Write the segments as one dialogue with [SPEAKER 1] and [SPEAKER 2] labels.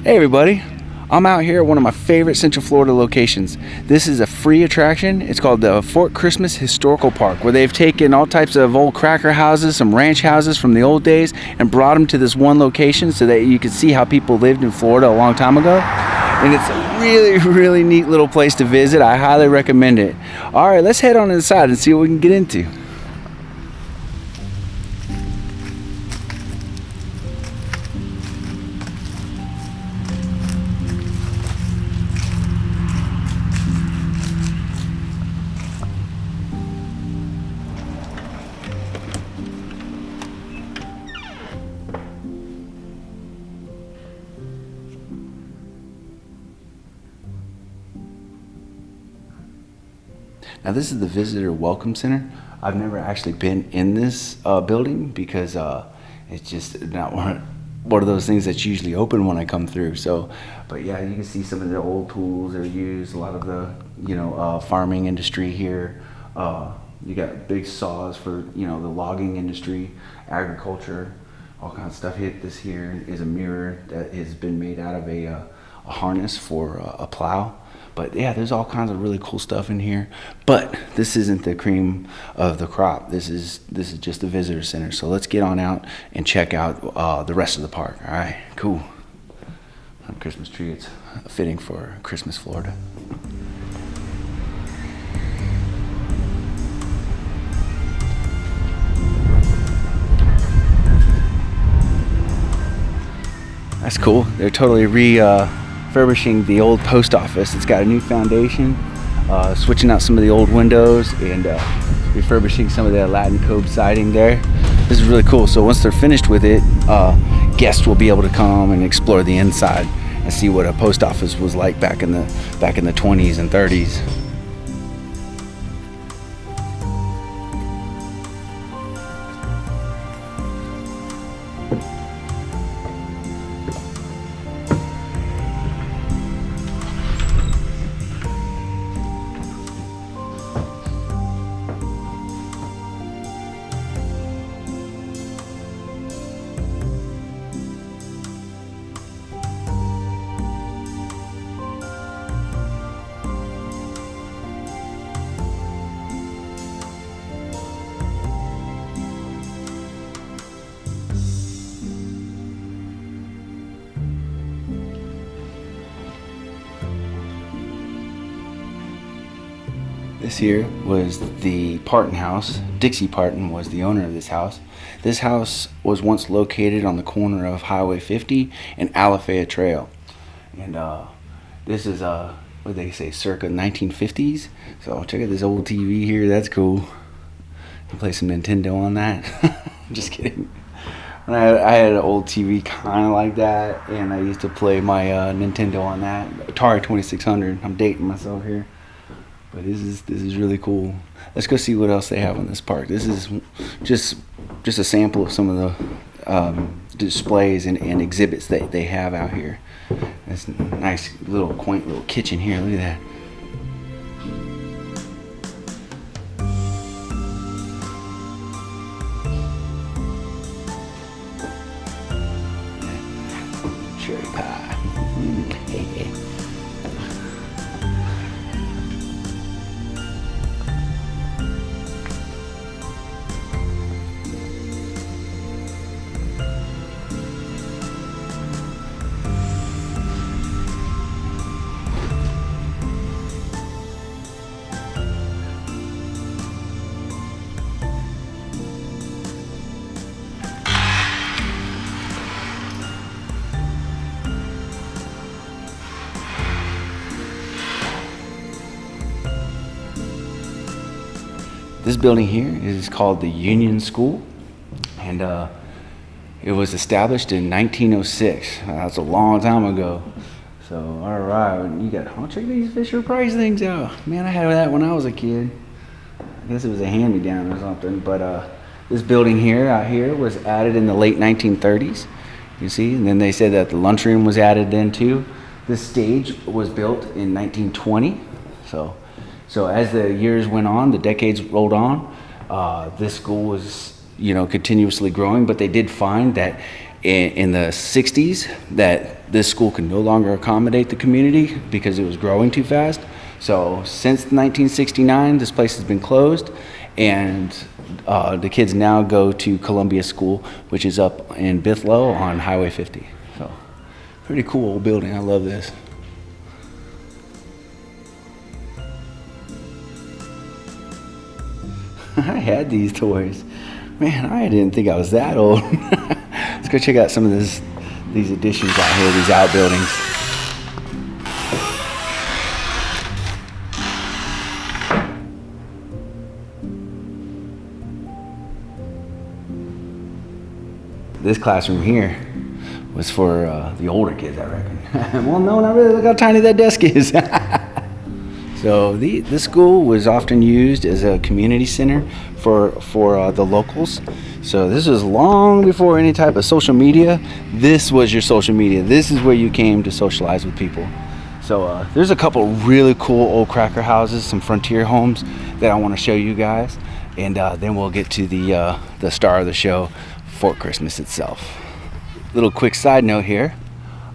[SPEAKER 1] Hey everybody, I'm out here at one of my favorite Central Florida locations. This is a free attraction. It's called the Fort Christmas Historical Park, where they've taken all types of old cracker houses, some ranch houses from the old days, and brought them to this one location so that you can see how people lived in Florida a long time ago. And it's a really neat little place to visit. I highly recommend it. All right, let's head on inside and see what we can get into. Now this is the Visitor Welcome Center. I've never actually been in this building because it's just not one of those things that's usually open when I come through. So, but yeah, you can see some of the old tools that are used, a lot of the farming industry here. You got big saws for the logging industry, agriculture, all kinds of stuff. This here is a mirror that has been made out of a harness for a plow. But yeah, there's all kinds of really cool stuff in here. But this isn't the cream of the crop. This is just the visitor center. So let's get on out and check out the rest of the park. All right, cool. Christmas tree. It's fitting for Christmas, Florida. That's cool. They're totally refurbishing the old post office. It's got a new foundation, switching out some of the old windows and refurbishing some of the Latin code siding there. This is really cool. So once they're finished with it, guests will be able to come and explore the inside and see what a post office was like back in the 20s and 30s. This here was the Parton House. Dixie Parton was the owner of this house. This house was once located on the corner of Highway 50 and Alafaya Trail. And this is, what they say, circa 1950s. So check out this old TV here, that's cool. You can play some Nintendo on that. Just kidding. I had an old TV kind of like that, and I used to play my Nintendo on that. Atari 2600, I'm dating myself here. But this is really cool. Let's go see what else they have in this park. This is just a sample of some of the displays and exhibits that they have out here. This nice little quaint little kitchen here. Look at that. Cherry pie. This building here is called the Union School, and it was established in 1906. That's a long time ago. So, all right, you got, oh, check these Fisher-Price things out. Man, I had that when I was a kid. I guess it was a hand-me-down or something, but this building here, out here, was added in the late 1930s, you see, and then they said that the lunchroom was added then too. This stage was built in 1920, so as the years went on, the decades rolled on, this school was, continuously growing, but they did find that in the 60s that this school could no longer accommodate the community because it was growing too fast. So since 1969, this place has been closed, and the kids now go to Columbia School, which is up in Bithlo on Highway 50. So pretty cool old building. I love this. I had these toys. Man, I didn't think I was that old. Let's go check out some of these additions out here, these outbuildings. This classroom here was for the older kids, I reckon. Well, no, not really. Look how tiny that desk is. So this school was often used as a community center for the locals. So this was long before any type of social media. This was your social media. This is where you came to socialize with people. So there's a couple really cool old cracker houses, some frontier homes that I want to show you guys, and then we'll get to the star of the show, Fort Christmas itself. Little quick side note here.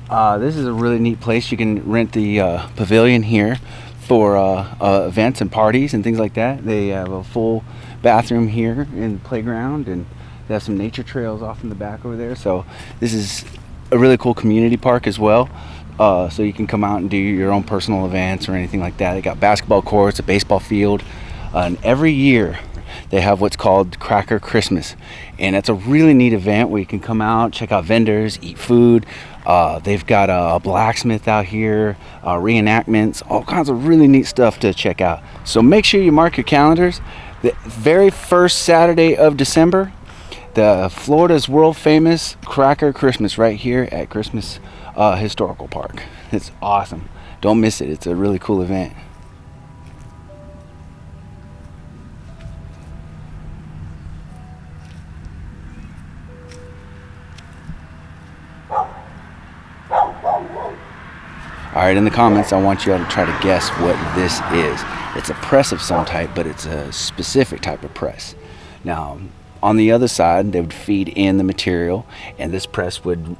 [SPEAKER 1] This is a really neat place. You can rent the pavilion here for events and parties and things like that. They have a full bathroom here in the playground, and they have some nature trails off in the back over there. So this is a really cool community park as well. So you can come out and do your own personal events or anything like that. They got basketball courts, a baseball field, and every year they have what's called Cracker Christmas, and it's a really neat event where you can come out, check out vendors, eat food. They've got a blacksmith out here, reenactments, all kinds of really neat stuff to check out. So make sure you mark your calendars. The very first Saturday of December, the Florida's world famous Cracker Christmas right here at Christmas Historical Park. It's awesome. Don't miss it. It's a really cool event. All right, in the comments, I want you all to try to guess what this is. It's a press of some type, but it's a specific type of press. Now, on the other side, they would feed in the material, and this press would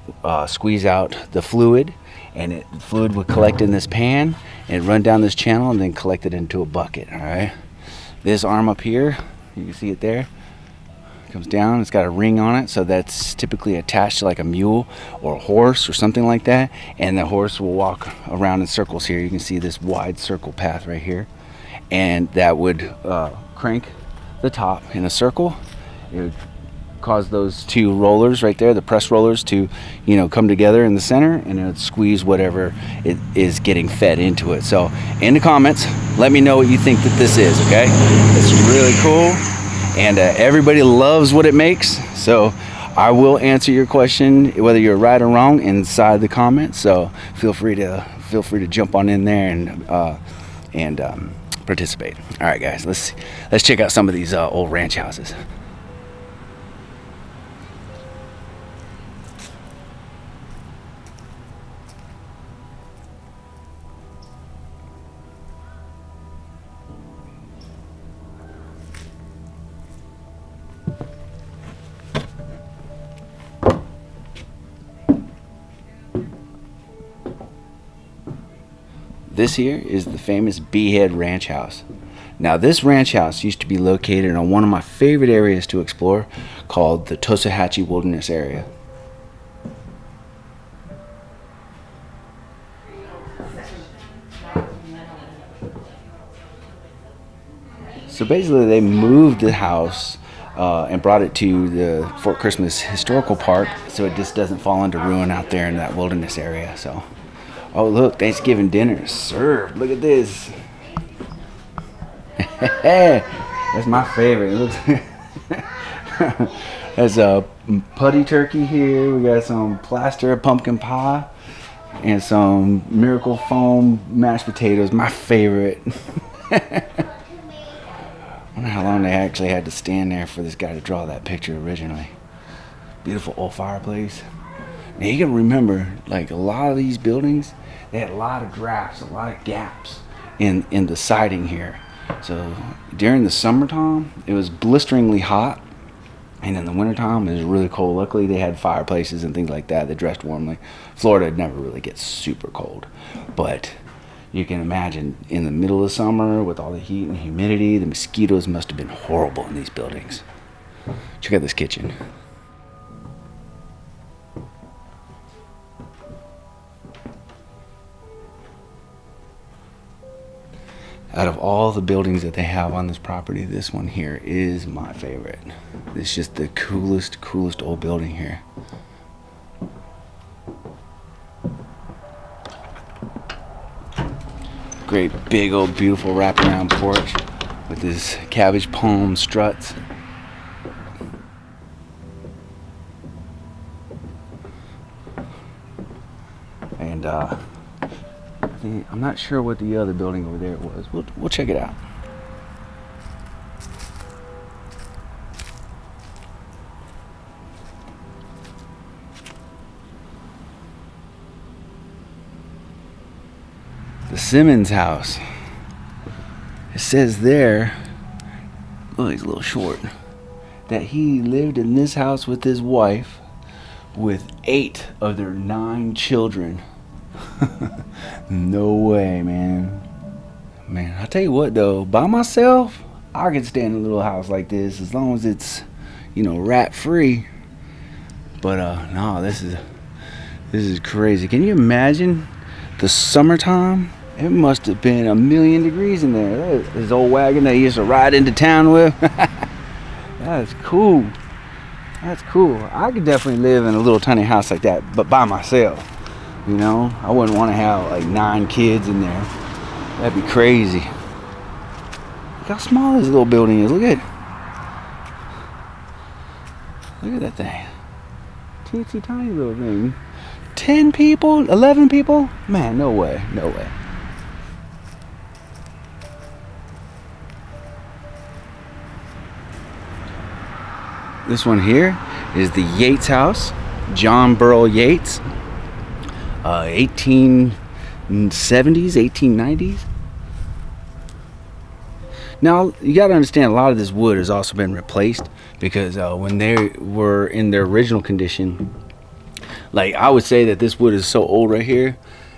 [SPEAKER 1] squeeze out the fluid, and the fluid would collect in this pan, and run down this channel, and then collect it into a bucket, all right? This arm up here, you can see it there, comes down. It's got a ring on it, so that's typically attached to like a mule or a horse or something like that, and the horse will walk around in circles here. You can see this wide circle path right here, and that would crank the top in a circle. It would cause those two rollers right there, the press rollers, to come together in the center, and it would squeeze whatever it is getting fed into it. So in the comments, let me know what you think that this is. Okay, it's really cool, and everybody loves what it makes. So I will answer your question, whether you're right or wrong, inside the comments. So feel free to jump on in there and participate. All right, guys, let's check out some of these old ranch houses. This here is the famous Beehad Ranch House. Now, this ranch house used to be located on one of my favorite areas to explore, called the Tosahatchee Wilderness Area. So basically they moved the house and brought it to the Fort Christmas Historical Park, so it just doesn't fall into ruin out there in that wilderness area. So, oh look, Thanksgiving dinner is served. Look at this. That's my favorite. It looks there's a putty turkey here. We got some plaster pumpkin pie and some miracle foam mashed potatoes. My favorite. I wonder how long they actually had to stand there for this guy to draw that picture originally. Beautiful old fireplace. Now you can remember, like, a lot of these buildings, they had a lot of drafts, a lot of gaps in the siding here. So during the summertime, it was blisteringly hot, And in the wintertime, it was really cold. Luckily, they had fireplaces and things like that that dressed warmly. Florida never really gets super cold. But you can imagine in the middle of summer with all the heat and humidity, the mosquitoes must have been horrible in these buildings. Check out this kitchen. Out of all the buildings that they have on this property, this one here is my favorite. It's just the coolest old building here. Great big old beautiful wraparound porch with this cabbage palm struts. And I'm not sure what the other building over there was. We'll check it out. The Simmons house. It says there, oh, he's a little short, that he lived in this house with his wife with 8 of their 9 children. No way, man. Man, I'll tell you what though, by myself, I could stay in a little house like this as long as it's, you know, rat free. But no, this is crazy. Can you imagine the summertime? It must have been 1,000,000 degrees in there. This old wagon that he used to ride into town with. That's cool. That's cool. I could definitely live in a little tiny house like that, but by myself. You know, I wouldn't want to have like 9 kids in there. That'd be crazy. Look how small this little building is. Look at that thing. Teensy tiny little thing. 10 people? 11 people? Man, no way. No way. This one here is the Yates House. John Burrell Yates. 1870s, 1890s. Now, you got to understand, a lot of this wood has also been replaced because when they were in their original condition, like I would say that this wood is so old right here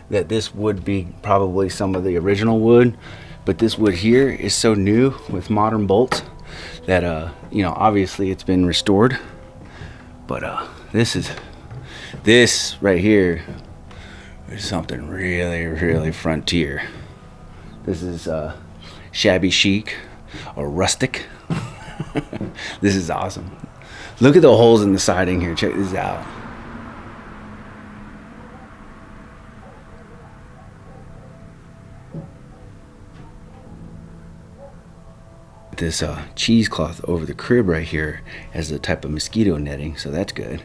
[SPEAKER 1] that this would be probably some of the original wood, but this wood here is so new with modern bolts that you know, obviously it's been restored. But this right here is something really frontier. This is shabby chic or rustic. This is awesome. Look at the holes in the siding here. Check this out. This cheesecloth over the crib right here as a type of mosquito netting, so that's good.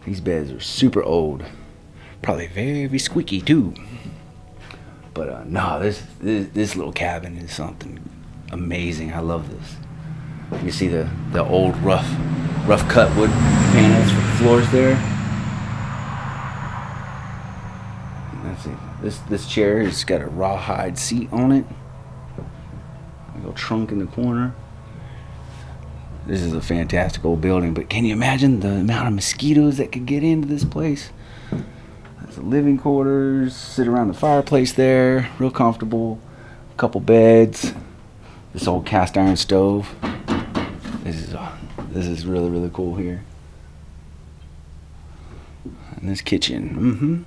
[SPEAKER 1] These beds are super old, probably very squeaky too. But no, this little cabin is something amazing. I love this. You see the old rough cut wood panels for the floors there. Let's see. This chair has got a rawhide seat on it. A little trunk in the corner. This is a fantastic old building, but can you imagine the amount of mosquitoes that could get into this place? That's the living quarters. Sit around the fireplace there, real comfortable. A couple beds. This old cast iron stove. This is really cool here. And this kitchen.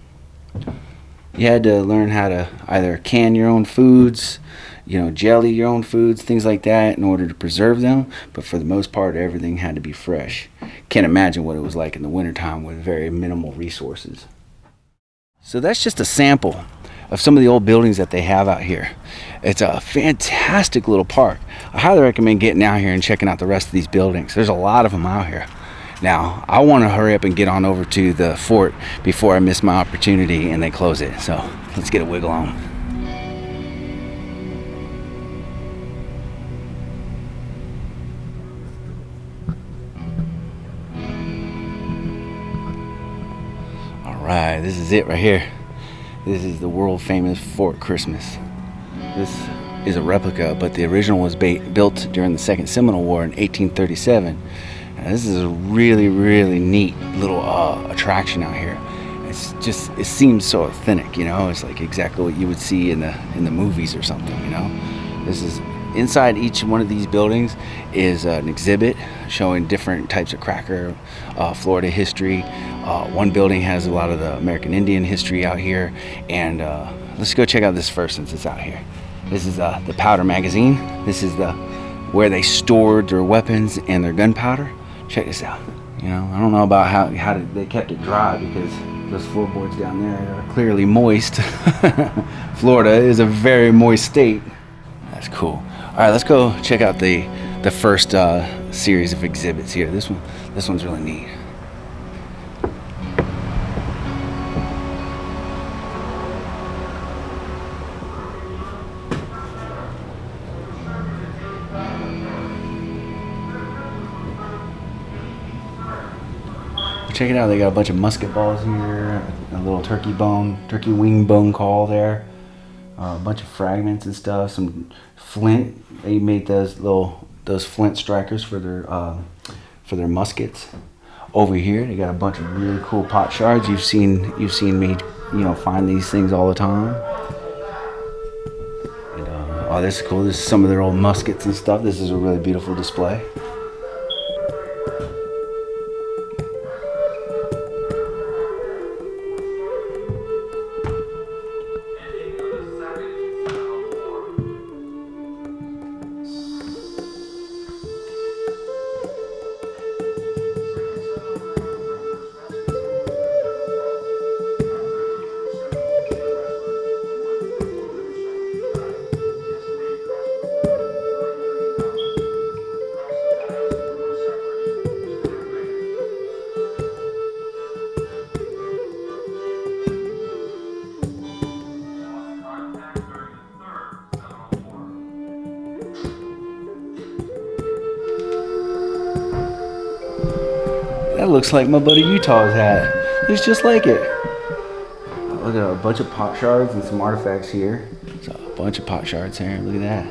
[SPEAKER 1] You had to learn how to either can your own foods, you know, jelly your own foods, things like that in order to preserve them. But for the most part, everything had to be fresh. Can't imagine what it was like in the wintertime with very minimal resources. So that's just a sample of some of the old buildings that they have out here. It's a fantastic little park. I highly recommend getting out here and checking out the rest of these buildings. There's a lot of them out here. Now, I want to hurry up and get on over to the fort before I miss my opportunity and they close it. So let's get a wiggle on. All right, this is it right here. This is the world famous Fort Christmas. This is a replica, but the original was built during the Second Seminole War in 1837. And this is a really, really neat little attraction out here. It's just, it seems so authentic, you know. It's like exactly what you would see in the movies or something, you know. This is inside each one of these buildings is an exhibit showing different types of cracker, Florida history. One building has a lot of the American Indian history out here, and let's go check out this first since it's out here. This is the powder magazine. This is where they stored their weapons and their gunpowder. Check this out. You know, I don't know about how they kept it dry, because those floorboards down there are clearly moist. Florida is a very moist state. That's cool. All right, let's go check out the first series of exhibits here. This one's really neat. Check it out, they got a bunch of musket balls here, a little turkey wing bone call there, a bunch of fragments and stuff, some flint. They made those flint strikers for their muskets. Over here, they got a bunch of really cool pot shards. You've seen me, you know, find these things all the time. And, oh, this is cool. This is some of their old muskets and stuff. This is a really beautiful display. That looks like my buddy Utah's hat. Looks just like it. Look at a bunch of pot shards and some artifacts here. So a bunch of pot shards here. Look at that.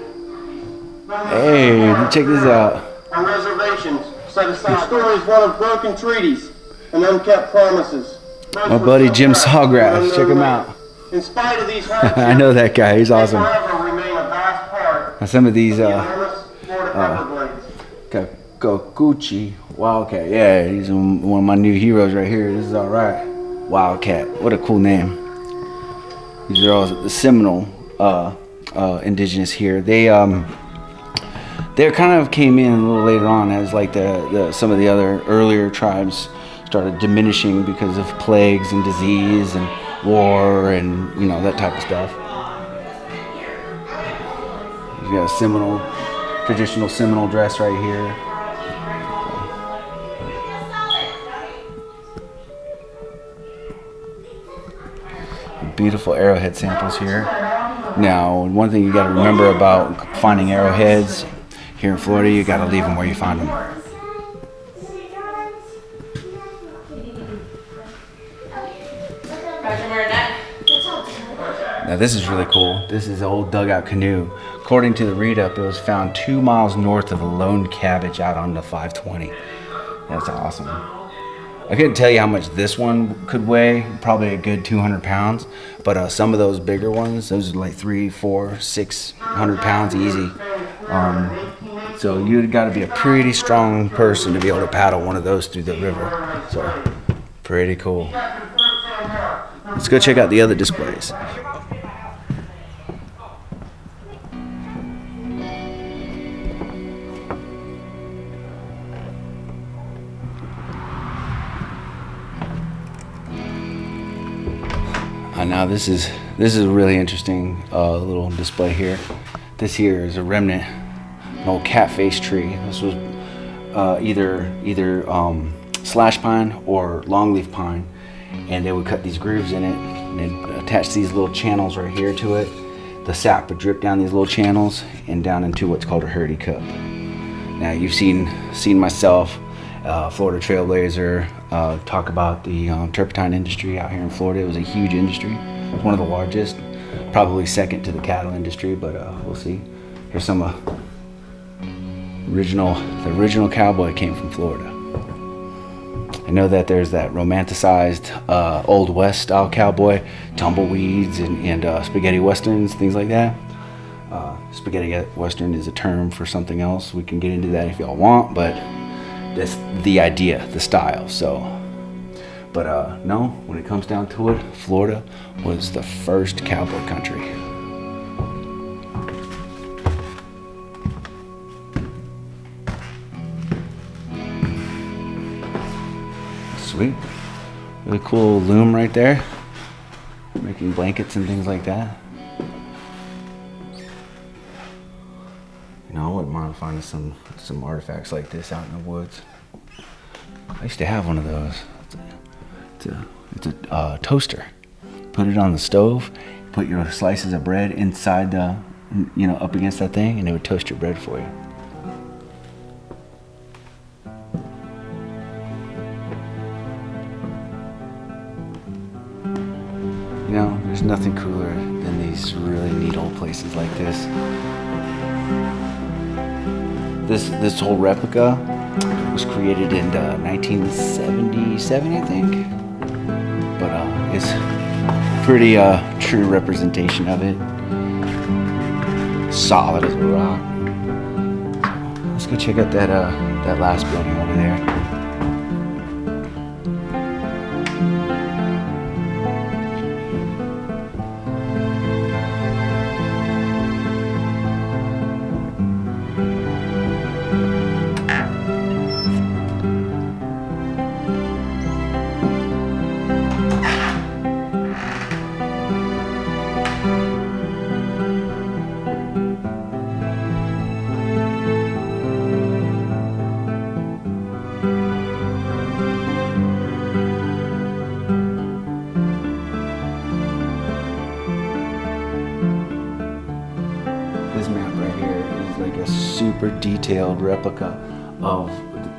[SPEAKER 1] Hey, check this out.
[SPEAKER 2] On reservations, set aside. The story is one of broken treaties and unkept promises.
[SPEAKER 1] My buddy Jim Sawgrass. Check him out.
[SPEAKER 2] In spite of these hardships,
[SPEAKER 1] I know that guy. He's awesome.
[SPEAKER 2] forever remain a vast part.
[SPEAKER 1] Now some of these
[SPEAKER 2] Enormous Florida Everglades.
[SPEAKER 1] Kokuchi Wildcat. Yeah, he's one of my new heroes right here. This is all right. Wildcat. What a cool name. These are all the Seminole indigenous here. They kind of came in a little later on as like some of the other earlier tribes started diminishing because of plagues and disease and war and, you know, that type of stuff. You got a Seminole, traditional Seminole dress right here. Beautiful arrowhead samples here. Now, one thing you got to remember about finding arrowheads here in Florida, you got to leave them where you find them. Now this is really cool. This is an old dugout canoe. According to the read-up, it was found 2 miles north of a lone cabbage out on the 520. That's awesome. I couldn't tell you how much this one could weigh, probably a good 200 pounds, but some of those bigger ones, those are like 300, 400, 600 pounds easy. So you got to be a pretty strong person to be able to paddle one of those through the river. So pretty cool. Let's go check out the other displays. Now this is a really interesting little display here. This here is a remnant, an old catface tree. This was either slash pine or longleaf pine, and they would cut these grooves in it and they'd attach these little channels right here to it. The sap would drip down these little channels and down into what's called a hurdy cup. Now you've seen myself, Florida Trailblazer, talk about the turpentine industry out here in Florida. It was a huge industry, one of the largest. Probably second to the cattle industry, but we'll see. Here's some the original cowboy came from Florida. I know that there's that romanticized Old West style cowboy, tumbleweeds and spaghetti westerns, things like that. Spaghetti western is a term for something else. We can get into that if y'all want, but that's the idea, the style. So, but no, when it comes down to it, Florida was the first cowboy country. Sweet. Really cool loom right there. Making blankets and things like that. You know, I wouldn't mind finding some artifacts like this out in the woods. I used to have one of those. It's a toaster. Put it on the stove, put your slices of bread inside the, up against that thing, and it would toast your bread for you. You know, there's nothing cooler than these really neat old places like this. This whole replica was created in 1977, I think. But it's pretty true representation of it. Solid as a rock. Let's go check out that last building over there. This map right here is like a super detailed replica of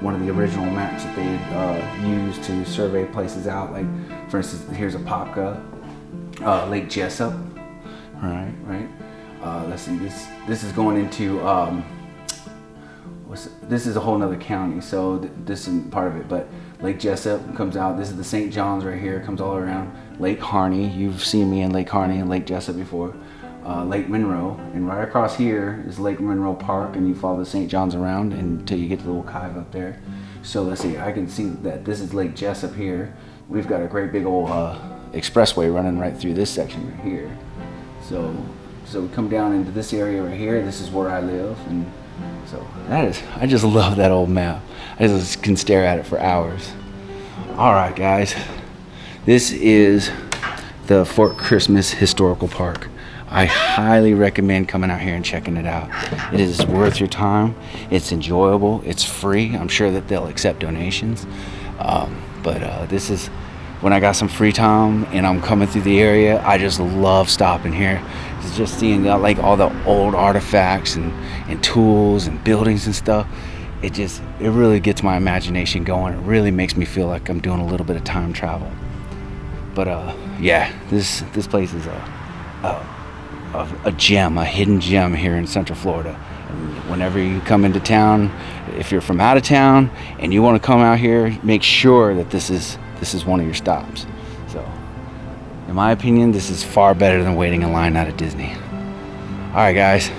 [SPEAKER 1] one of the original maps that they had used to survey places out. Like, for instance, here's Apopka, Lake Jessup. Right. Let's see. This is going into this is a whole nother county, so this isn't part of it. But Lake Jessup comes out. This is the St. John's right here. It comes all around. Lake Harney. You've seen me in Lake Harney and Lake Jessup before. Lake Monroe, and right across here is Lake Monroe Park, and you follow the St. John's around until you get to the little cave up there. So let's see, I can see that this is Lake Jessup here. We've got a great big old expressway running right through this section right here. So we come down into this area right here. This is where I live, and so I just love that old map. I just can stare at it for hours. All right, guys, this is the Fort Christmas Historical Park. I highly recommend coming out here and checking it out. It is worth your time. It's enjoyable. It's free. I'm sure that they'll accept donations. But this is when I got some free time and I'm coming through the area. I just love stopping here. It's just seeing like all the old artifacts and tools and buildings and stuff. It really gets my imagination going. It really makes me feel like I'm doing a little bit of time travel. But yeah, this place is a gem, a hidden gem here in Central Florida. And whenever you come into town, if you're from out of town and you want to come out here, make sure that this is one of your stops. So, in my opinion, this is far better than waiting in line out of Disney. All right, guys,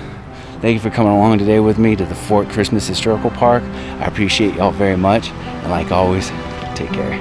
[SPEAKER 1] thank you for coming along today with me to the Fort Christmas Historical Park. I appreciate y'all very much, and like always, take care.